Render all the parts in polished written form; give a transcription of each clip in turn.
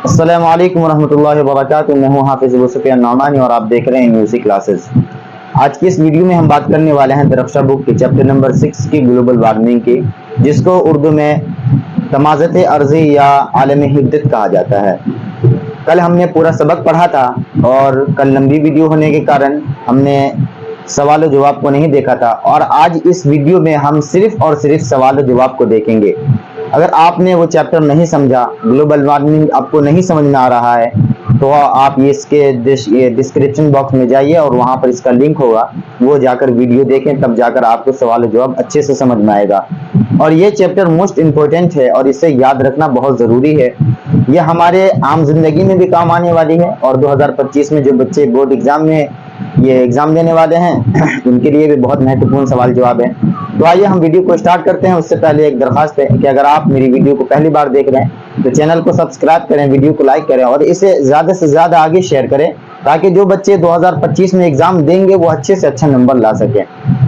अस्सलाम वालेकुम रहमतुल्लाहि व बरकातुहू। मैं हूं हाफिज अबू सुफियान नौमानी और आप देख रहे हैं म्यूजिक क्लासेस। आज की इस वीडियो में हम बात करने वाले हैं दरख्शा बुक के चैप्टर नंबर 6 की ग्लोबल वार्मिंग की, जिसको उर्दू में तमाज़त अर्ज़ी या आलम हिद्दत कहा जाता है। कल हमने पूरा सबक पढ़ा था और कल लंबी वीडियो होने के कारण हमने सवाल और जवाब को नहीं देखा था, और आज इस वीडियो में हम सिर्फ और सिर्फ सवाल और जवाब को देखेंगे। अगर आपने वो चैप्टर नहीं समझा, ग्लोबल वार्मिंग आपको नहीं समझ में आ रहा है, तो आप इसके डिस्क्रिप्शन बॉक्स में जाइए और वहाँ पर इसका लिंक होगा, वो जाकर वीडियो देखें, तब जाकर आपको सवाल और जवाब अच्छे से समझ में आएगा। और ये चैप्टर मोस्ट इम्पोर्टेंट है और इसे याद रखना बहुत ज़रूरी है। ये हमारे आम जिंदगी में भी काम आने वाली है, और 2025 में जो बच्चे बोर्ड एग्जाम में ये एग्जाम देने वाले हैं उनके लिए भी बहुत महत्वपूर्ण सवाल जवाब है। तो आइए हम वीडियो को स्टार्ट करते हैं। उससे पहले एक दरख्वास्त है कि अगर आप मेरी वीडियो को पहली बार देख रहे हैं तो चैनल को सब्सक्राइब करें, वीडियो को लाइक करें और इसे ज़्यादा से ज़्यादा आगे शेयर करें, ताकि जो बच्चे 2025 में एग्जाम देंगे वो अच्छे से अच्छा नंबर ला सकें।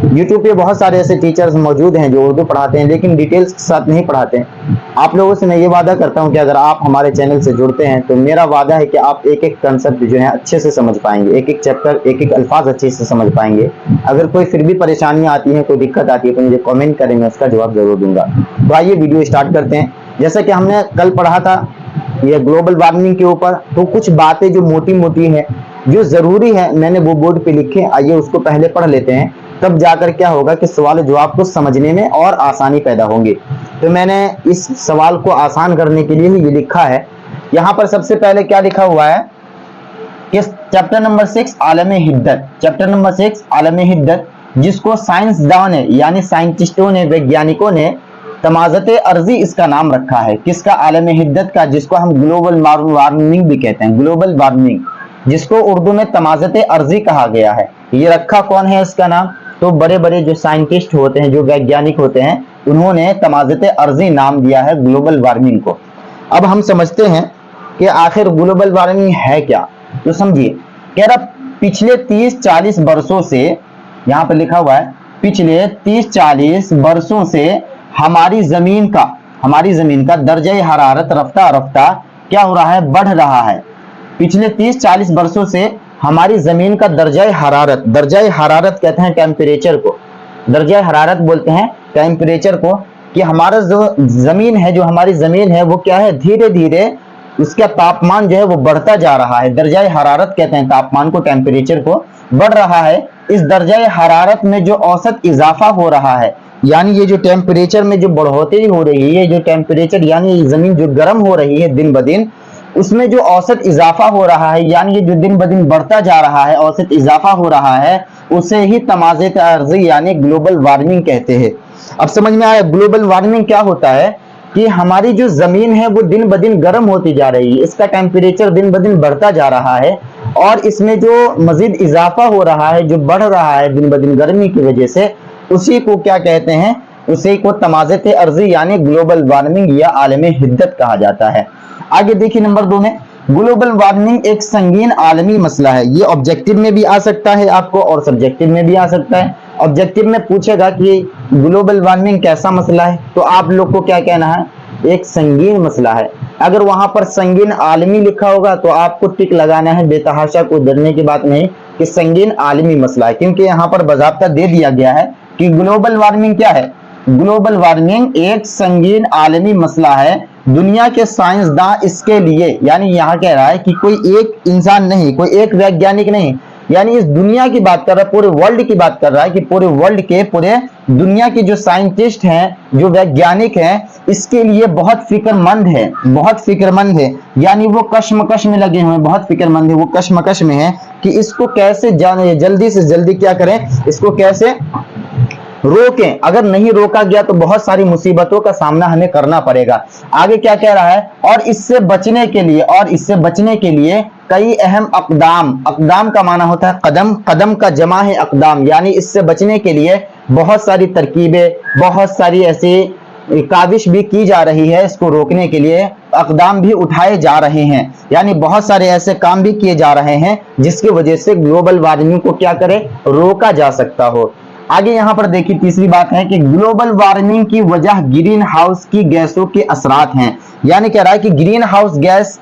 यूट्यूब पे बहुत सारे ऐसे टीचर्स मौजूद हैं जो उर्दू पढ़ाते हैं, लेकिन डिटेल्स के साथ नहीं पढ़ाते हैं। आप लोगों से मैं ये वादा करता हूँ कि अगर आप हमारे चैनल से जुड़ते हैं तो मेरा वादा है कि आप एक एक कंसेप्ट जो है अच्छे से समझ पाएंगे, एक एक चैप्टर, एक एक अल्फाज अच्छे से समझ पाएंगे। अगर कोई फिर भी परेशानियां आती हैं, कोई दिक्कत आती है, तो मुझे कमेंट करेंगे, उसका जवाब जरूर दूंगा। तो आइए वीडियो स्टार्ट करते हैं। जैसा कि हमने कल पढ़ा था ये ग्लोबल वार्मिंग के ऊपर, तो कुछ बातें जो मोटी मोटी है, जो जरूरी है, मैंने वो बोर्ड पे लिखे। आइए उसको पहले पढ़ लेते हैं, तब जाकर क्या होगा कि सवाल जवाब को समझने में और आसानी पैदा होंगी। तो मैंने इस सवाल को आसान करने के लिए ही ये लिखा है। यहाँ पर सबसे पहले क्या लिखा हुआ है कि चैप्टर नंबर 6 आलम हिद्दत, चैप्टर नंबर 6 आलम हिद्दत, जिसको साइंसदान ने यानी साइंटिस्टों ने, वैज्ञानिकों ने तमाज़त अर्जी इसका नाम रखा है। किसका? आलम हिद्दत का, जिसको हम ग्लोबल वार्मिंग भी कहते हैं, ग्लोबल वार्मिंग, जिसको उर्दू में तमाज़त अर्जी कहा गया है। ये रखा कौन है इसका नाम? तो बड़े बड़े जो साइंटिस्ट होते हैं, जो वैज्ञानिक होते हैं, उन्होंने तमाज़त अर्जी नाम दिया है ग्लोबल वार्मिंग को। अब हम समझते हैं कि आखिर ग्लोबल वार्मिंग है क्या। तो समझिए, कह रहा पिछले 30-40 वर्षों से, यहाँ पर लिखा हुआ है पिछले 30-40 वर्षों से हमारी जमीन का दर्जे हरारत रफ्ता रफ्ता क्या हो रहा है? बढ़ रहा है। पिछले 30-40 वर्षों से हमारी जमीन का दर्जा हरारत कहते हैं टेम्परेचर को, दर्जा हरारत बोलते हैं टेम्परेचर को, कि हमारा जो जमीन है, जो हमारी जमीन है, वो क्या है? धीरे धीरे उसका तापमान जो है वो बढ़ता जा रहा है। दर्जा हरारत कहते हैं तापमान को, टेम्परेचर को, बढ़ रहा है। इस दर्जा हरारत में जो औसत इजाफा हो रहा है, यानी ये जो टेम्परेचर में जो बढ़ोतरी हो रही है, ये जो टेम्परेचर यानी जमीन जो गर्म हो रही है दिन ब दिन, उसमें जो औसत इजाफा हो रहा है, यानी ये जो दिन ब दिन बढ़ता जा रहा है, औसत इजाफा हो रहा है, उसे ही तमाज़त अर्ज़ी यानी ग्लोबल वार्मिंग कहते हैं। अब समझ में आया ग्लोबल वार्मिंग क्या होता है? कि हमारी जो जमीन है वो दिन ब दिन गर्म होती जा रही है, इसका टेम्परेचर दिन ब दिन बढ़ता जा रहा है, और इसमें जो मजीद इजाफा हो रहा है, जो बढ़ रहा है दिन ब दिन गर्मी की वजह से, उसी को क्या कहते हैं? उसी को तमाज़त अर्ज़ी यानी ग्लोबल वार्मिंग या आलम हिद्दत कहा जाता है। आगे देखिए नंबर 2 में, ग्लोबल वार्मिंग एक संगीन आलमी मसला है। ये ऑब्जेक्टिव में भी आ सकता है आपको और सब्जेक्टिव में भी आ सकता है। ऑब्जेक्टिव में पूछेगा कि ग्लोबल वार्मिंग कैसा मसला है, तो आप लोग को क्या कहना है? एक संगीन मसला है। अगर वहां पर संगीन आलमी लिखा होगा तो आपको टिक लगाना है, बेतहाशा, कोई डरने की बात नहीं कि संगीन आलमी मसला है, क्योंकि यहाँ पर बज़ाब्ता दे दिया गया है कि ग्लोबल वार्मिंग क्या है? ग्लोबल वार्मिंग एक संगीन आलमी मसला है। दुनिया के साइंसदान इसके लिए, यानी यहाँ कह रहा है कि कोई एक इंसान नहीं, कोई एक वैज्ञानिक नहीं, यानी इस दुनिया की बात कर रहा है, पूरे वर्ल्ड की बात कर रहा है कि पूरे वर्ल्ड के, पूरे दुनिया के जो साइंटिस्ट हैं, जो वैज्ञानिक हैं, इसके लिए बहुत फिक्रमंद है, बहुत फिक्रमंद है, यानी वो कश्मकश में लगे हुए हैं, बहुत फिक्रमंद है, वो कश्मकश में है कि इसको कैसे जल्दी से जल्दी क्या करें, इसको कैसे रोकें। अगर नहीं रोका गया तो बहुत सारी मुसीबतों का सामना हमें करना पड़ेगा। आगे क्या कह रहा है? और इससे बचने के लिए कई अहम अक़दाम का माना होता है कदम, कदम का जमा है अक़दाम, यानी इससे बचने के लिए बहुत सारी तरकीबें, बहुत सारी ऐसी काविश भी की जा रही है। इसको रोकने के लिए अक़दाम भी उठाए जा रहे हैं, यानी बहुत सारे ऐसे काम भी किए जा रहे हैं जिसकी वजह से ग्लोबल वार्मिंग को क्या करे? रोका जा सकता हो। आगे यहाँ पर देखिए तीसरी बात है कि ग्लोबल वार्मिंग की वजह ग्रीन हाउस की गैसों के असरात हैं। यानी कह रहा है कि green house gas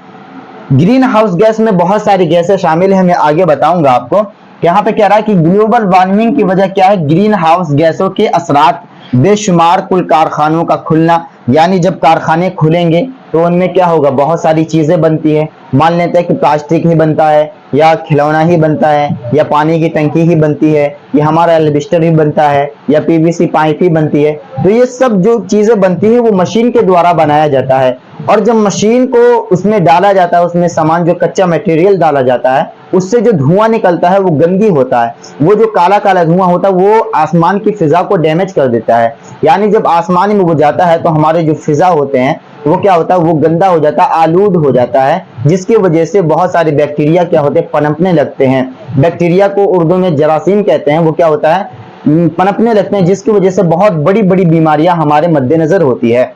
green house gas में बहुत सारी गैसें शामिल हैं, मैं आगे बताऊंगा आपको। यहाँ पे कह रहा है कि ग्लोबल वार्मिंग की वजह क्या है, ग्रीन हाउस गैसों के असरात बेशुमार कुल कारखानों का खुलना, यानी जब कारखाने खुलेंगे तो उनमें क्या होगा, बहुत सारी चीजें बनती है। मान लेते हैं कि प्लास्टिक ही बनता है, या खिलौना ही बनता है, या पानी की टंकी ही बनती है, या हमारा एल्बेस्टर ही बनता है, या पीवीसी पाइप ही बनती है। तो ये सब जो चीजें बनती है वो मशीन के द्वारा बनाया जाता है, और जब मशीन को उसमें डाला जाता है, उसमें सामान जो कच्चा मटेरियल डाला जाता है, उससे जो धुआं निकलता है वो गंदी होता है। वो जो काला काला धुआं होता है वो आसमान की फिजा को डैमेज कर देता है। यानी जब आसमान में वो जाता है तो हमारे जो फिजा होते हैं वो क्या होता है, वो गंदा हो जाता है, आलूद हो जाता है, जिसकी वजह से बहुत सारे बैक्टीरिया क्या होते हैं, पनपने लगते हैं। बैक्टीरिया को उर्दू में जरासीम कहते हैं। वो क्या होता है, पनपने लगते हैं, जिसकी वजह से बहुत बड़ी बड़ी बीमारियां हमारे मद्देनजर होती है।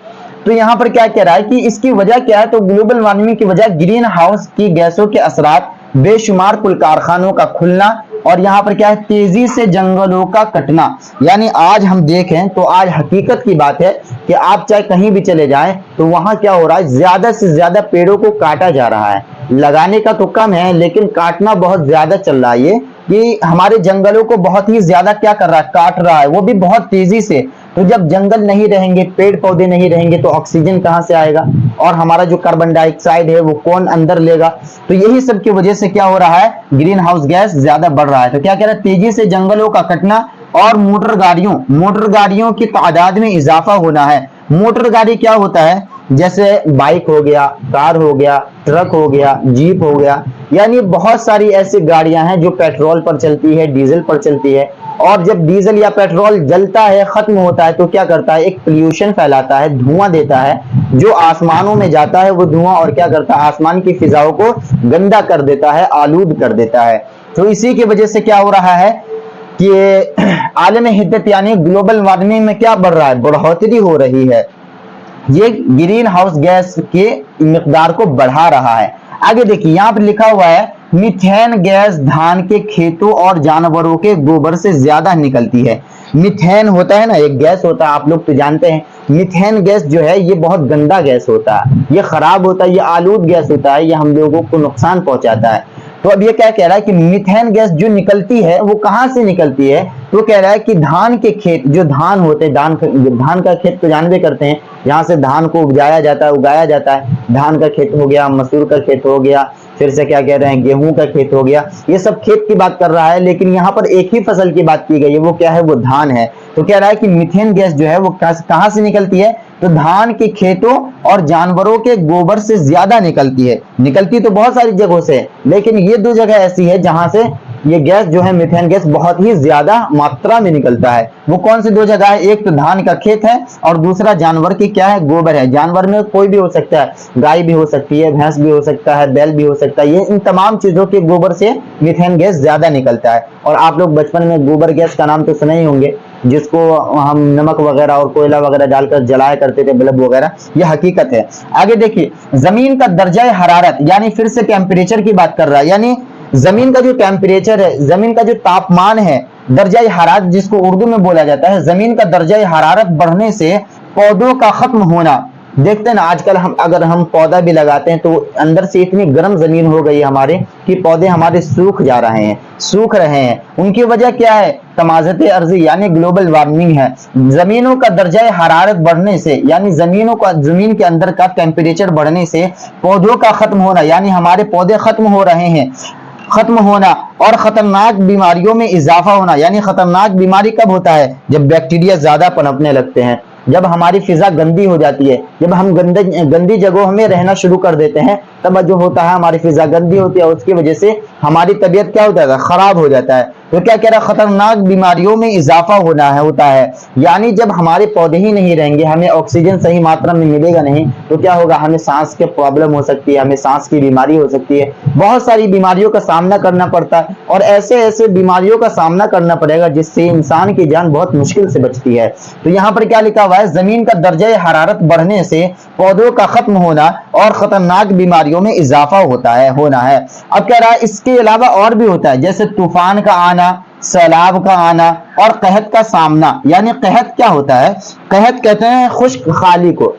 तो यहाँ पर क्या कह रहा है कि इसकी वजह क्या है, तो ग्लोबल वार्मिंग की वजह ग्रीन हाउस की गैसों के असरात, बेशुमार कुल कारखानों का खुलना, और यहाँ पर क्या है, तेजी से जंगलों का कटना। यानी आज हम देखें तो आज हकीकत की बात है कि आप चाहे कहीं भी चले जाएं तो वहां क्या हो रहा है, ज्यादा से ज्यादा पेड़ों को काटा जा रहा है। लगाने का तो कम है, लेकिन काटना बहुत ज्यादा चल रहा है। ये कि हमारे जंगलों को बहुत ही ज्यादा क्या कर रहा है, काट रहा है, वो भी बहुत तेजी से। तो जब जंगल नहीं रहेंगे, पेड़ पौधे नहीं रहेंगे, तो ऑक्सीजन कहां से आएगा, और हमारा जो कार्बन डाइऑक्साइड है वो कौन अंदर लेगा। तो यही सब की वजह से क्या हो रहा है, ग्रीन हाउस गैस ज्यादा बढ़ रहा है। तो क्या कह रहा है, तेजी से जंगलों का कटना, और मोटर गाड़ियों की तादाद में इजाफा होना है। मोटर गाड़ी क्या होता है, जैसे बाइक हो गया, कार हो गया, ट्रक हो गया, जीप हो गया, यानी बहुत सारी ऐसी गाड़ियां हैं जो पेट्रोल पर चलती है, डीजल पर चलती है। और जब डीजल या पेट्रोल जलता है, खत्म होता है, तो क्या करता है, एक पोल्यूशन फैलाता है, धुआं देता है, जो आसमानों में जाता है वो धुआं, और क्या करता है, आसमान की फिजाओं को गंदा कर देता है, आलूद कर देता है। तो इसी की वजह से क्या हो रहा है कि आलम हिद्दत यानी ग्लोबल वार्मिंग में क्या बढ़ रहा है, बढ़ोतरी हो रही है। ये ग्रीन हाउस गैस के मिकदार को बढ़ा रहा है। आगे देखिए, यहाँ पर लिखा हुआ है, मीथेन गैस धान के खेतों और जानवरों के गोबर से ज्यादा निकलती है। मीथेन होता है ना, एक गैस होता है, आप लोग तो जानते हैं। मीथेन गैस जो है ये बहुत गंदा गैस होता है, ये खराब होता है, ये आलूद गैस होता है, ये हम लोगों को नुकसान पहुंचाता है। तो अब ये क्या कह रहा है कि मीथेन गैस जो निकलती है वो कहां से निकलती है, तो कह रहा है कि धान के खेत, जो धान होते हैं, धान का खेत तो जानते करते हैं, जहां से धान को उगाया जाता है। धान का खेत हो गया, मसूर का खेत हो गया, फिर से क्या कह रहे हैं, गेहूं का खेत हो गया। ये सब खेत की बात कर रहा है, लेकिन यहाँ पर एक ही फसल की बात की गई है, वो क्या है, वो धान है। तो कह रहा है कि मीथेन गैस जो है वो कहां से निकलती है, तो धान के खेतों और जानवरों के गोबर से ज्यादा निकलती है। निकलती तो बहुत सारी जगहों से, लेकिन ये दो जगह ऐसी है जहां से ये गैस जो है, मीथेन गैस बहुत ही ज्यादा मात्रा में निकलता है। वो कौन सी दो जगह है, एक तो धान का खेत है, और दूसरा जानवर की क्या है, गोबर है। जानवर में कोई भी हो सकता है, गाय भी हो सकती है, भैंस भी हो सकता है, बैल भी हो सकता है। ये इन तमाम चीजों के गोबर से मीथेन गैस ज्यादा निकलता है। और आप लोग बचपन में गोबर गैस का नाम तो सुने ही होंगे, जिसको हम नमक वगैरह और कोयला वगैरह डालकर जलाया करते थे, बल्ब वगैरह। यह हकीकत है। आगे देखिए, जमीन का दर्जा हरारत, यानी फिर से टेम्परेचर की बात कर रहा है, यानी जमीन का जो टेम्परेचर है, जमीन का जो तापमान है, दर्जा हरारत जिसको उर्दू में बोला जाता है, जमीन का दर्जा हरारत बढ़ने से पौधों का खत्म होना। देखते हैं ना, आजकल अगर हम पौधा भी लगाते हैं तो अंदर से इतनी गर्म जमीन हो गई हमारे कि पौधे हमारे सूख रहे हैं। उनकी वजह क्या है, तमाज़त अर्ज़ी यानी ग्लोबल वार्मिंग है। जमीनों का दर्जा हरारत बढ़ने से, यानी जमीन के अंदर का टेम्परेचर बढ़ने से पौधों का खत्म होना, यानी हमारे पौधे खत्म हो रहे हैं, खत्म होना, और खतरनाक बीमारियों में इजाफा होना। यानी खतरनाक बीमारी कब होता है, जब बैक्टीरिया ज्यादा पनपने लगते हैं, जब हमारी फिजा गंदी हो जाती है, जब हम गंदी जगहों में रहना शुरू कर देते हैं, तब जो होता है हमारी फिजा गंदी होती है, उसकी वजह से हमारी तबीयत क्या होता है, खराब हो जाता है। तो क्या कह रहा है, खतरनाक बीमारियों में इजाफा होता है। यानी जब हमारे पौधे ही नहीं रहेंगे, हमें ऑक्सीजन सही मात्रा में मिलेगा नहीं, तो क्या होगा, हमें सांस के प्रॉब्लम हो सकती है, हमें सांस की बीमारी हो सकती है, बहुत सारी बीमारियों का सामना करना पड़ता है। और ऐसे बीमारियों का सामना करना पड़ेगा जिससे इंसान की जान बहुत मुश्किल से बचती है। तो यहाँ पर क्या लिखा हुआ है, जमीन का दर्जा हरारत बढ़ने से पौधों का खत्म होना और खतरनाक बीमारियों में इजाफा होना है। अब कह रहा है इसके अलावा और भी होता है, जैसे तूफान का आना, सैलाब का आना और कहत का सामना। यानी कहत क्या होता है, कहत कहते हैं खुश्क खाली को।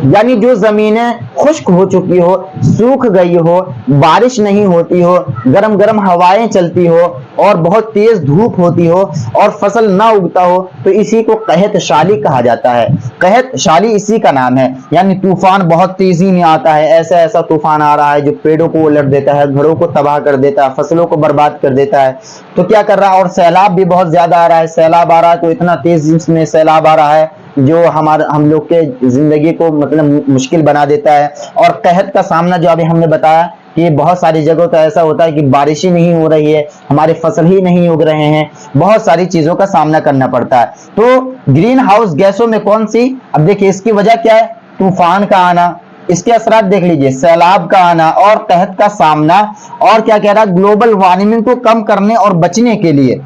यानी जो जमीनें खुश्क हो चुकी हो, सूख गई हो, बारिश नहीं होती हो, गरम गरम हवाएं चलती हो और बहुत तेज धूप होती हो और फसल ना उगता हो, तो इसी को कहत शाली कहा जाता है। कहत शाली इसी का नाम है। यानी तूफान बहुत तेजी में आता है, ऐसा ऐसा तूफान आ रहा है जो पेड़ों को उलट देता है, घरों को तबाह कर देता है, फसलों को बर्बाद कर देता है। तो क्या कर रहा है, और सैलाब भी बहुत ज्यादा आ रहा है। सैलाब आ रहा है तो इतना तेज इसमें सैलाब आ रहा है जो हम लोग के जिंदगी को मतलब मुश्किल बना देता है। और कहत का सामना जो अभी हमने बताया कि बहुत सारी जगहों तो ऐसा होता है कि बारिश ही नहीं हो रही है, हमारे फसल ही नहीं उग रहे हैं, बहुत सारी चीजों का सामना करना पड़ता है। तो ग्रीन हाउस गैसों में कौन सी, अब देखिए इसकी वजह क्या है, तूफान का आना, इसके असरात देख लीजिए, सैलाब का आना और कहत का सामना, और क्या कह रहा है, ग्लोबल वार्मिंग को कम करने और बचने के लिए।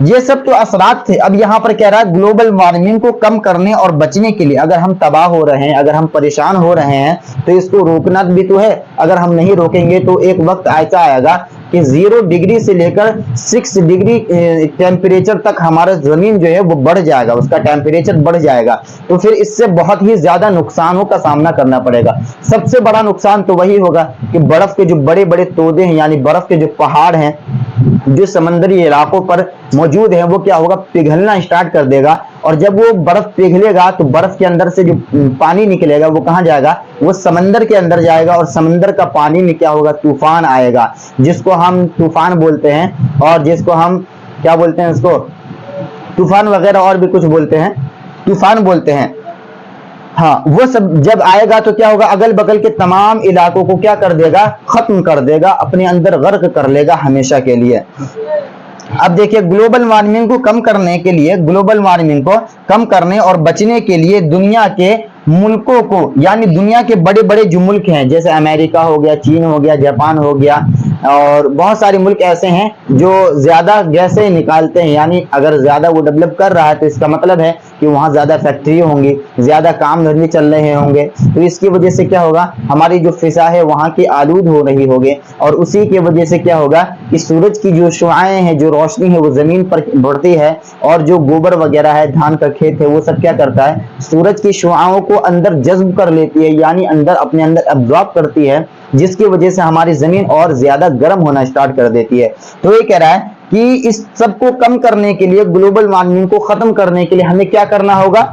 ये सब तो असरात थे। अब यहाँ पर कह रहा है ग्लोबल वार्मिंग को कम करने और बचने के लिए, अगर हम तबाह हो रहे हैं, अगर हम परेशान हो रहे हैं तो इसको रोकना भी तो है। अगर हम नहीं रोकेंगे तो एक वक्त ऐसा आएगा कि 0 डिग्री से लेकर 6 डिग्री टेम्परेचर तक हमारा जमीन जो है वो बढ़ जाएगा, उसका टेम्परेचर बढ़ जाएगा। तो फिर इससे बहुत ही ज्यादा नुकसानों का सामना करना पड़ेगा। सबसे बड़ा नुकसान तो वही होगा कि बर्फ के जो बड़े बड़े तोदे हैं, यानी बर्फ के जो पहाड़ हैं जो समंदरी इलाकों पर मौजूद है, वो क्या होगा, पिघलना स्टार्ट कर देगा। और जब वो बर्फ पिघलेगा तो बर्फ के अंदर से जो पानी निकलेगा वो कहाँ जाएगा, वो समंदर के अंदर जाएगा। और समंदर का पानी में क्या होगा, तूफान आएगा, जिसको हम तूफान बोलते हैं, और जिसको हम क्या बोलते हैं, इसको तूफान वगैरह और भी कुछ बोलते हैं, तूफान बोलते हैं। हाँ, वो सब जब आएगा तो क्या होगा, अगल बगल के तमाम इलाकों को क्या कर देगा, खत्म कर देगा, अपने अंदर गर्क कर लेगा हमेशा के लिए। अब देखिए ग्लोबल वार्मिंग को कम करने के लिए, ग्लोबल वार्मिंग को कम करने और बचने के लिए दुनिया के मुल्कों को, यानी दुनिया के बड़े बड़े जो मुल्क हैं, जैसे अमेरिका हो गया, चीन हो गया, जापान हो गया, और बहुत सारे मुल्क ऐसे हैं जो ज्यादा गैसें निकालते हैं। यानी अगर ज्यादा वो डेवलप कर रहा है तो इसका मतलब है कि वहां ज्यादा फैक्ट्री होंगी, ज्यादा काम धंधे चल रहे होंगे। तो इसकी वजह से क्या होगा, हमारी जो फिजा है वहां की आलूद हो रही होगी, और उसी की वजह से क्या होगा कि सूरज की जो शुआएं हैं, जो रोशनी है, वो जमीन पर बढ़ती है, और जो गोबर वगैरह है, धान का खेत है, वो सब क्या करता है, सूरज की शुआओं को अंदर जज्ब कर लेती है, यानी अंदर अपने अंदर एब्जॉर्ब करती है, जिसकी वजह से हमारी जमीन और ज्यादा गर्म होना स्टार्ट कर देती है। तो ये कह रहा है कि इस सब को कम करने के लिए, ग्लोबल वार्मिंग को खत्म करने के लिए हमें क्या करना होगा,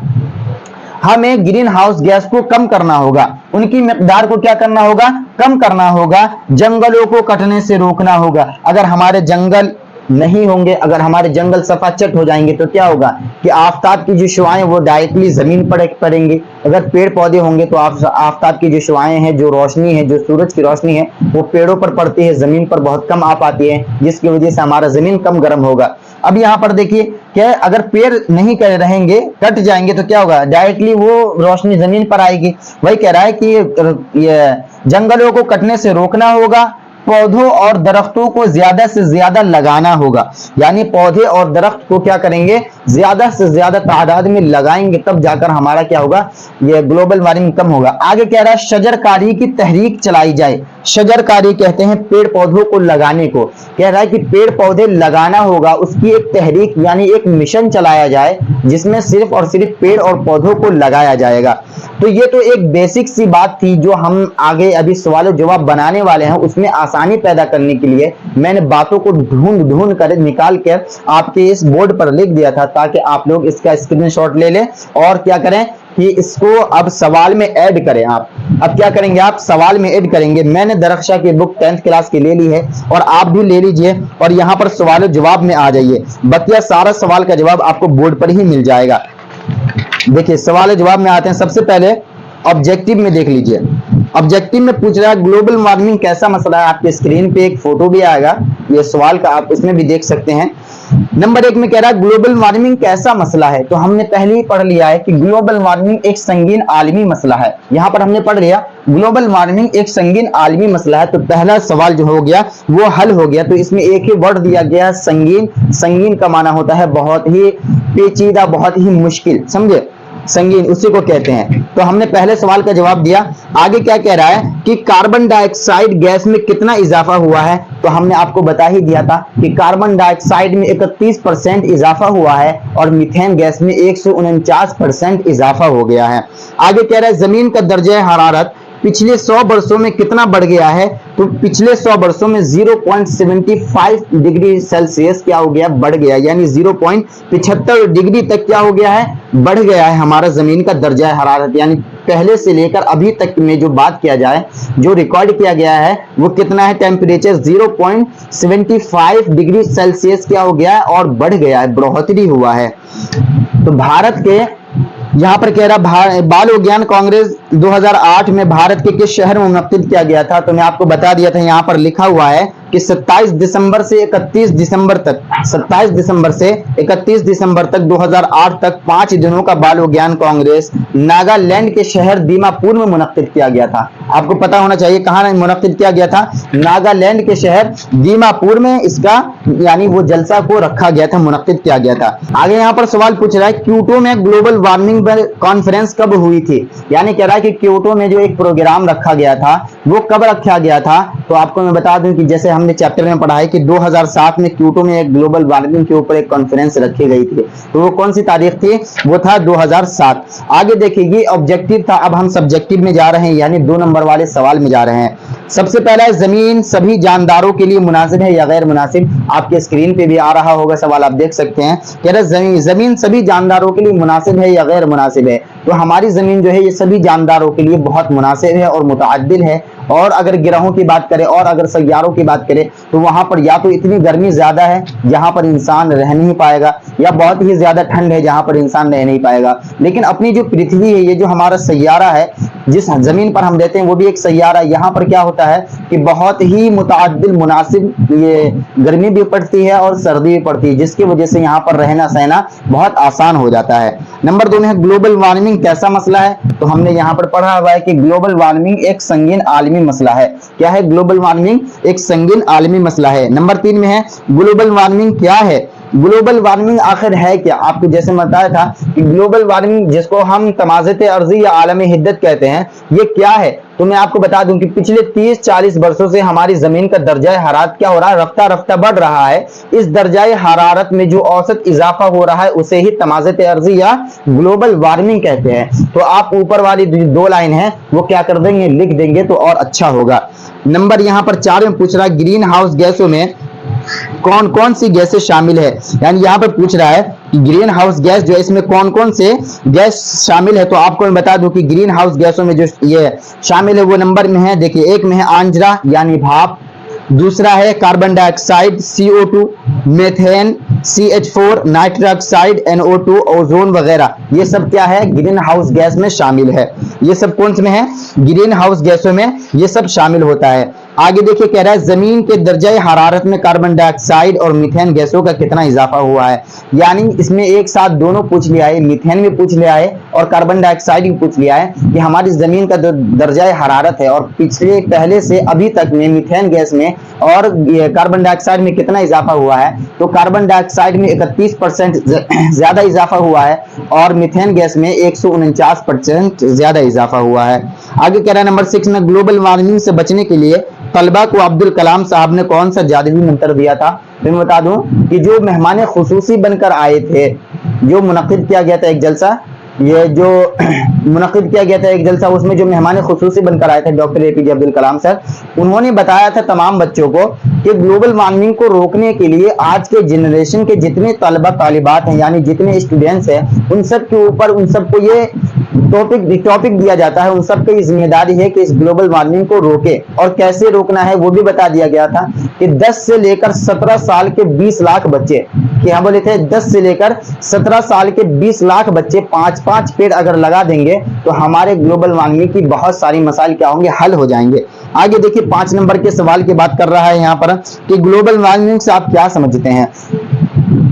हमें ग्रीन हाउस गैस को कम करना होगा, उनकी मिकदार को क्या करना होगा, कम करना होगा, जंगलों को कटने से रोकना होगा। अगर हमारे जंगल नहीं होंगे, अगर हमारे जंगल सफाचट हो जाएंगे तो क्या होगा कि आफताब की जो शुआएं वो डायरेक्टली जमीन पर पड़ेंगी। अगर पेड़ पौधे होंगे तो आफताब की जो शुआएं हैं, जो रोशनी है, जो सूरज की रोशनी है, वो पेड़ों पर पड़ती है, जमीन पर बहुत कम आ पाती है, जिसकी वजह से हमारा जमीन कम गर्म होगा। अब यहाँ पर देखिए क्या, अगर पेड़ नहीं कर रहेंगे, कट जाएंगे तो क्या होगा, डायरेक्टली वो रोशनी जमीन पर आएगी। वही कह रहा है कि ये जंगलों को कटने से रोकना होगा, पौधों और दरख्तों को ज्यादा से ज्यादा लगाना होगा। यानी पौधे और दरख्त को क्या करेंगे, ज्यादा से ज्यादा तादाद में लगाएंगे, तब जाकर हमारा क्या होगा, ये ग्लोबल वार्मिंग कम होगा। आगे कह रहा है शजरकारी की तहरीक चलाई जाए। शजरकारी कहते हैं पेड़ पौधों को लगाने को। कह रहा है कि पेड़ पौधे लगाना होगा, उसकी एक तहरीक यानी एक मिशन चलाया जाए, जिसमें सिर्फ और सिर्फ पेड़ और पौधों को लगाया जाएगा। तो ये तो एक बेसिक सी बात थी जो हम आगे अभी सवाल जवाब बनाने वाले हैं, उसमें आसानी पैदा करने के लिए मैंने बातों को ढूंढ कर निकाल कर आपके इस बोर्ड पर लिख दिया था, ताकि आप लोग इसका स्क्रीनशॉट ले लें और क्या करें कि इसको अब सवाल में ऐड करें। आप अब क्या करेंगे, आप सवाल में ऐड करेंगे। मैंने दरख्शा की बुक 10th क्लास की ले ली है और आप भी ले लीजिए, और यहाँ पर सवाल जवाब में आ जाइए। बतिया सारा सवाल का जवाब आपको बोर्ड पर ही मिल जाएगा। देखिए सवाल जवाब में आते हैं। सबसे पहले ऑब्जेक्टिव में देख लीजिए। ऑब्जेक्टिव में पूछ रहा है ग्लोबल वार्मिंग कैसा मसला है। आपके स्क्रीन पे एक फोटो भी आएगा ये सवाल का, आप इसमें भी देख सकते हैं। नंबर 1 में कह रहा है ग्लोबल वार्मिंग कैसा मसला है। तो हमने पहले ही पढ़ लिया है कि ग्लोबल वार्मिंग एक संगीन आलमी मसला है। यहाँ पर हमने पढ़ लिया ग्लोबल वार्मिंग एक संगीन आलमी मसला है। तो पहला सवाल जो हो गया वो हल हो गया। तो इसमें एक ही वर्ड दिया गया संगीन। संगीन का माना होता है बहुत ही पेचीदा, बहुत ही मुश्किल, समझे। संगीन, उसी को कहते हैं। तो हमने पहले सवाल का जवाब दिया। आगे क्या कह रहा है कि कार्बन डाइऑक्साइड गैस में कितना इजाफा हुआ है, तो हमने आपको बता ही दिया था कि कार्बन डाइऑक्साइड में 31% इजाफा हुआ है और मीथेन गैस में 149% इजाफा हो गया है। आगे कह रहा है जमीन का दर्जा हरारत पिछले 100 वर्षों में कितना बढ़ गया है, तो पिछले 100 वर्षों में 0.75 डिग्री सेल्सियस क्या हो गया, बढ़ गया, यानी 0.75 डिग्री तक क्या हो गया है, बढ़ गया है हमारा जमीन का दर्जा हरारत। यानी पहले से लेकर अभी तक में जो बात किया जाए, जो रिकॉर्ड किया गया है वो कितना है, टेम्परेचर 0.75 डिग्री सेल्सियस क्या हो गया है और बढ़ गया है, बढ़ोतरी हुआ है। तो भारत के यहाँ पर कह रहा बाल विज्ञान कांग्रेस 2008 में भारत के किस शहर में मुनक्किद किया गया था, तो मैं आपको बता दिया था, यहाँ पर लिखा हुआ है कि 27 दिसंबर से 31 दिसंबर तक 27 दिसंबर से 31 दिसंबर तक 2008 तक 5 दिनों का बाल विज्ञान कांग्रेस नागालैंड के शहर दीमापुर में मुनक्किद किया गया था। आपको पता होना चाहिए कहाँ मुनक्किद किया गया था, नागालैंड के शहर दीमापुर में इसका यानी वो जलसा को रखा गया था, मुनक्किद किया गया था। आगे यहाँ पर सवाल पूछ रहा है क्योटो में ग्लोबल वार्मिंग कॉन्फ्रेंस कब हुई थी, यानी कह रहा है कि क्योटो में जो एक प्रोग्राम रखा गया था वो कब रखा गया था, तो आपको मैं बता दूं कि जैसे हमने चैप्टर में पढ़ा है कि 2007 में क्योटो में एक ग्लोबल वार्मिंग के ऊपर एक कॉन्फ्रेंस रखी गई थी, तो वो कौन सी तारीख थी, वो था 2007। आगे देखिए ये ऑब्जेक्टिव था, अब हम सब्जेक्टिव में जा रहे हैं, यानी 2 नंबर वाले सवाल में जा रहे हैं। सबसे पहला है जमीन सभी जानदारों के लिए मुनासिब है या गैर मुनासिब, आपके स्क्रीन पे भी आ रहा होगा सवाल, आप देख सकते हैं। कह रहे जमीन सभी जानदारों के लिए मुनासिब है या गैर मुनासिब है, तो हमारी जमीन जो है ये सभी जानदारों के लिए बहुत मुनासिब है और मुतअद्दिल है। और अगर ग्रहों की बात करें और अगर सैयारों की बात करें तो वहां पर या तो इतनी गर्मी ज्यादा है जहां पर इंसान रह नहीं पाएगा, या बहुत ही ज्यादा ठंड है जहां पर इंसान रह नहीं पाएगा। लेकिन अपनी जो पृथ्वी है, ये जो हमारा सैयारा है, जिस जमीन पर हम रहते हैं वो भी एक सैयारा, यहाँ पर क्या होता है कि बहुत ही मुतअद्दिल मुनासिब ये गर्मी भी पड़ती है और सर्दी भी पड़ती है, जिसकी वजह से यहाँ पर रहना सहना बहुत आसान हो जाता है। नंबर 2 में है ग्लोबल वार्मिंग कैसा मसला है, तो हमने यहाँ पर पढ़ा हुआ है कि ग्लोबल वार्मिंग एक संगीन आलमी मसला है। क्या है ग्लोबल वार्मिंग, एक संगीन आलमी मसला है। नंबर 3 में है ग्लोबल वार्मिंग क्या है, ग्लोबल वार्मिंग आखिर है क्या, आपको जैसे बताया था कि ग्लोबल वार्मिंग जिसको हम तमाज़त अर्ज़ी या आलमी हिद्दत कहते हैं, ये क्या है, तो मैं आपको बता दूं कि पिछले 30-40 वर्षों से हमारी जमीन का दर्जा हरारत क्या हो रहा है, रफ्ता रफ्ता बढ़ रहा है। इस दर्जा हरारत में जो औसत इजाफा हो रहा है उसे ही तमाज़त अर्ज़ी या ग्लोबल वार्मिंग कहते हैं। तो आप ऊपर वाली 2 लाइन है वो क्या कर देंगे, लिख देंगे तो और अच्छा होगा। नंबर यहाँ पर 4 में पूछ रहा है ग्रीन हाउस गैसों में कौन कौन सी गैसें शामिल है, यानी यहाँ पर पूछ रहा है कि ग्रीन हाउस गैस जो है इसमें कौन कौन से गैस शामिल है, तो आपको मैं बता दूं कि ग्रीन हाउस गैसों में जो ये शामिल है वो नंबर में है, देखिए 1 में है आंजरा यानी भाप, दूसरा है carbon dioxide CO2, methane CH4, nitrous oxide NO2, ozone वगैरह, ये सब क्या है ग्रीन हाउस गैस में शामिल है। ये सब कौन से में है, ग्रीन हाउस गैसों में ये सब शामिल होता है। आगे देखिए कह रहा है जमीन के दर्जा हरारत में कार्बन डाइऑक्साइड और मीथेन गैसों का कितना इजाफा हुआ है, यानी इसमें एक साथ दोनों पूछ लिया है, मीथेन भी पूछ लिया है और कार्बन डाइऑक्साइड भी पूछ लिया है कि हमारी जमीन का दर्जा हरारत है और पहले से अभी तक में मीथेन गैस में और कार्बन डाइऑक्साइड में कितना इजाफा हुआ है, तो कार्बन डाइऑक्साइड में 31% ज्यादा इजाफा हुआ है और मीथेन गैस में 149% ज्यादा इजाफा हुआ है। आगे कह रहा है नंबर 6 में ग्लोबल वार्मिंग से बचने के लिए तलबा को अब्दुल कलाम साहब ने कौन सा जादुई मंत्र दिया था, तो मैं बता दूं कि जो मेहमान खुसूसी बनकर आए थे, जो मुनक्किद किया गया था एक जलसा, ये जो मुनक्किद किया गया था एक जलसा, उसमें जो मेहमान खुसूसी बनकर आए थे doctor APJ Abdul Kalam sir, उन्होंने बताया था तमाम बच्चों को कि ग्लोबल वार्मिंग को रोकने के लिए आज के जनरेशन के जितने तलबा तालिबात हैं, यानी जितने स्टूडेंट्स हैं, उन सब के ऊपर उन सबको ये टॉपिक दिया जाता है, उन सब की जिम्मेदारी है कि इस ग्लोबल वार्मिंग को रोके। और कैसे रोकना है वो भी बता दिया गया था कि 10 से लेकर 17 साल के 20 लाख बच्चे, क्या बोले थे, 10 से लेकर 17 साल के 20 लाख बच्चे 5-5 पेड़ अगर लगा देंगे तो हमारे ग्लोबल वार्मिंग की बहुत सारी मसाइल क्या होंगे, हल हो जाएंगे। आगे देखिए 5 नंबर के सवाल की बात कर रहा है यहाँ पर कि ग्लोबल वार्मिंग से आप क्या समझते हैं,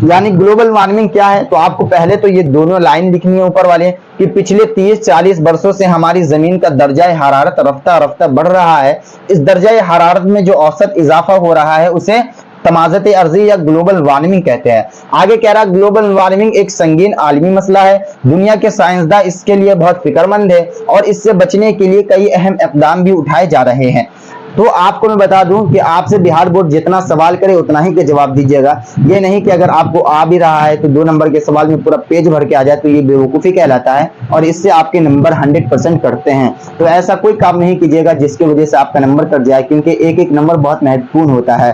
यानी ग्लोबल वार्मिंग क्या है, तो आपको पहले तो ये दोनों लाइन लिखनी है ऊपर वाले कि पिछले 30-40 वर्षों से हमारी जमीन का दर्जा हरारत रफ्ता रफ्ता बढ़ रहा है। इस दर्जा हरारत में जो औसत इजाफा हो रहा है उसे तमाज़त अर्ज़ी या ग्लोबल वार्मिंग कहते हैं। आगे कह रहा है ग्लोबल वार्मिंग एक संगीन आलमी मसला है, दुनिया के साइंसदान इसके लिए बहुत फिक्रमंद है और इससे बचने के लिए कई अहम इक़दाम भी उठाए जा रहे हैं। तो आपको मैं बता दूं कि आपसे बिहार बोर्ड जितना सवाल करे उतना ही के जवाब दीजिएगा। ये नहीं कि अगर आपको आ भी रहा है तो 2 नंबर के सवाल में पूरा पेज भर के आ जाए तो ये बेवकूफ़ी कहलाता है और इससे आपके नंबर 100% कटते हैं। तो ऐसा कोई काम नहीं कीजिएगा जिसकी वजह से आपका नंबर कट जाए, क्योंकि एक एक नंबर बहुत महत्वपूर्ण होता है।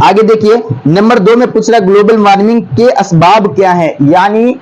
आगे देखिए नंबर 2 में पूछ रहा ग्लोबल वार्मिंग के असबाब क्या है, यानी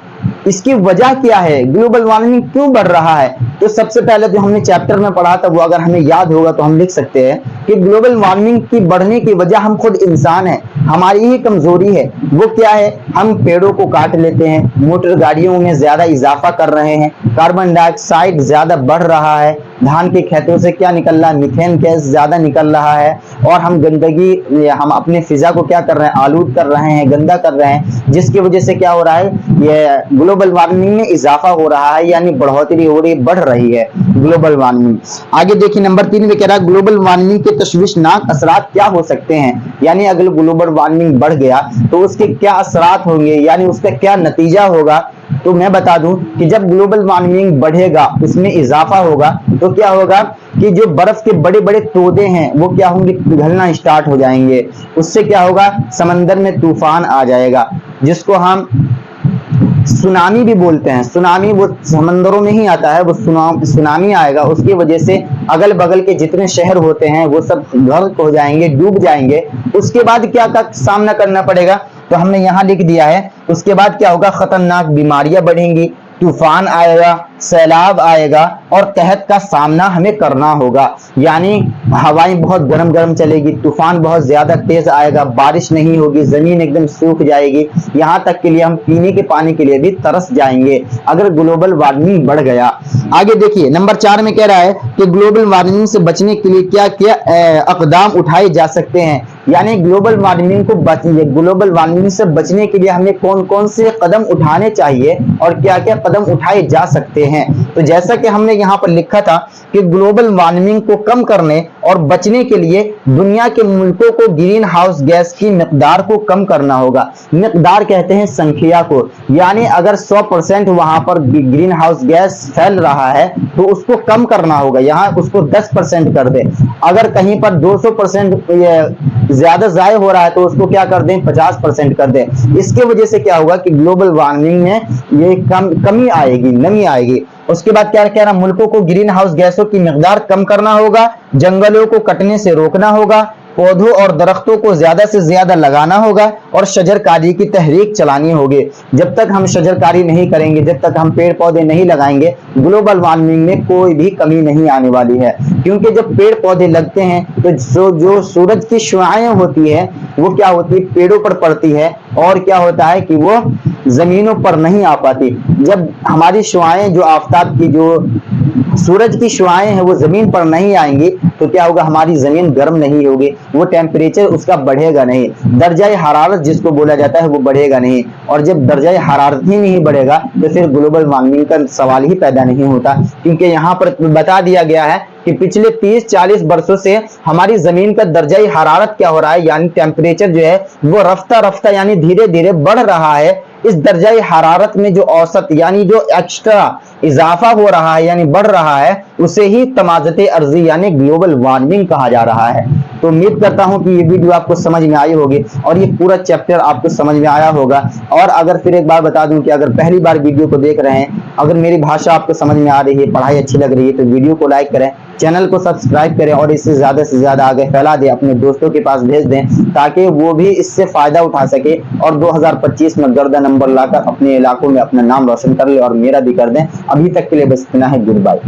इसकी वजह क्या है, ग्लोबल वार्मिंग क्यों बढ़ रहा है। तो सबसे पहले जो हमने चैप्टर में पढ़ा था वो अगर हमें याद होगा तो हम लिख सकते हैं कि ग्लोबल वार्मिंग की बढ़ने की वजह हम खुद इंसान हैं, हमारी ही कमजोरी है। वो क्या है, हम पेड़ों को काट लेते हैं, मोटर गाड़ियों में ज्यादा इजाफा कर रहे हैं, कार्बन डाइऑक्साइड ज्यादा बढ़ रहा है, धान के खेतों से क्या निकल रहा है, मीथेन गैस ज्यादा निकल रहा है, और हम गंदगी, हम अपने फिजा को क्या कर रहे हैं, आलूद कर रहे हैं, गंदा कर रहे हैं, जिसकी वजह से क्या हो रहा है, ये ग्लोबल वार्मिंग में इजाफा हो रहा है, यानी बढ़ोतरी हो रही, बढ़ रही है ग्लोबल वार्मिंग। आगे देखिए नंबर 3 में कह रहा है ग्लोबल वार्मिंग के तशवीशनाक असरात क्या हो सकते हैं, यानी अगर ग्लोबल वार्मिंग बढ़ गया तो उसके क्या असरात होंगे, यानी उसका क्या नतीजा होगा। तो मैं बता दूं कि जब ग्लोबल वार्मिंग बढ़ेगा, उसमें इजाफा होगा, तो क्या होगा कि जो बर्फ के बड़े बड़े तोदे हैं वो क्या होंगे, पिघलना स्टार्ट हो जाएंगे। उससे क्या होगा, समंदर में तूफान आ जाएगा, जिसको हम सुनामी भी बोलते हैं। सुनामी वो समंदरों में ही आता है, वो सुनामी आएगा, उसकी वजह से अगल बगल के जितने शहर होते हैं वो सब गर्क हो जाएंगे, डूब जाएंगे। उसके बाद क्या का सामना करना पड़ेगा, तो हमने यहाँ लिख दिया है। उसके बाद क्या होगा, खतरनाक बीमारियां बढ़ेंगी, तूफान आएगा, सैलाब आएगा और कहत का सामना हमें करना होगा, यानी हवाएं बहुत गर्म गर्म चलेगी, तूफान बहुत ज्यादा तेज आएगा, बारिश नहीं होगी, जमीन एकदम सूख जाएगी, यहाँ तक के लिए हम पीने के पानी के लिए भी तरस जाएंगे अगर ग्लोबल वार्मिंग बढ़ गया। आगे देखिए नंबर 4 में कह रहा है कि ग्लोबल वार्मिंग से बचने के लिए क्या क्या इक़दाम उठाए जा सकते हैं, यानी ग्लोबल वार्मिंग से बचने के लिए हमें कौन कौन से कदम उठाने चाहिए और क्या क्या कदम उठाए जा सकते हैं। तो जैसा कि हमने यहाँ पर लिखा था कि ग्लोबल वार्मिंग को कम करने और बचने के लिए दुनिया के मुल्कों को ग्रीन हाउस गैस की मिकदार को कम करना होगा। मिकदार कहते हैं संख्या को, यानी अगर 100% वहां पर ग्रीन हाउस गैस फैल रहा है तो उसको कम करना होगा, यहाँ उसको 10% कर दे। अगर कहीं पर 200% ज्यादा जाया हो रहा है तो उसको क्या कर दें, 50% कर दें। इसके वजह से क्या होगा कि ग्लोबल वार्मिंग में ये कमी आएगी, नमी आएगी। उसके बाद क्या कह रहा, मुल्कों को ग्रीन हाउस गैसों की मिकदार कम करना होगा, जंगलों को कटने से रोकना होगा, पौधों और दरख्तों को ज्यादा से ज्यादा लगाना होगा और शजरकारी की तहरीक चलानी होगी। जब तक हम शजरकारी नहीं करेंगे, जब तक हम पेड़ पौधे नहीं लगाएंगे, ग्लोबल वार्मिंग में कोई भी कमी नहीं आने वाली है। क्योंकि जब पेड़ पौधे लगते हैं तो जो सूरज की शुआएं होती है वो क्या होती है, पेड़ों पर पड़ती है, और क्या होता है कि वो जमीनों पर नहीं आ पाती। जब हमारी शुआएं, जो आफताब की, जो सूरज की शुआएं हैं वो जमीन पर नहीं आएंगी तो क्या होगा, हमारी जमीन गर्म नहीं होगी, वो टेम्परेचर उसका बढ़ेगा नहीं, दर्जा हरारत जिसको बोला जाता है वो बढ़ेगा नहीं। और जब दर्जा हरारत ही नहीं बढ़ेगा तो फिर ग्लोबल वार्मिंग का सवाल ही पैदा नहीं होता। क्योंकि यहाँ पर बता दिया गया है कि पिछले 30-40 वर्षों से हमारी जमीन का दर्जा हरारत क्या हो रहा है, यानी टेम्परेचर जो है वो रफ्ता रफ्ता यानी धीरे धीरे बढ़ रहा है। इस दर्जा हरारत में जो औसत यानी जो एक्स्ट्रा इजाफा हो रहा है यानी बढ़ रहा है, उसे ही तमाज़त अर्ज़ी यानी ग्लोबल वार्मिंग कहा जा रहा है। तो उम्मीद करता हूं कि ये वीडियो आपको समझ में आई होगी और ये पूरा चैप्टर आपको समझ में आया होगा। और अगर फिर एक बार बता दूं कि अगर पहली बार वीडियो को देख रहे हैं, अगर मेरी भाषा आपको समझ में आ रही है, पढ़ाई अच्छी लग रही है, तो वीडियो को लाइक करें, चैनल को सब्सक्राइब करें और इसे ज्यादा से ज्यादा आगे फैला दें, अपने दोस्तों के पास भेज दें ताकि वो भी इससे फायदा उठा सके और 2025 में गर्दा नंबर लाकर अपने इलाकों में अपना नाम रोशन कर ले और मेरा भी कर दें। अभी तक के लिए बस इतना है, गुड बाय।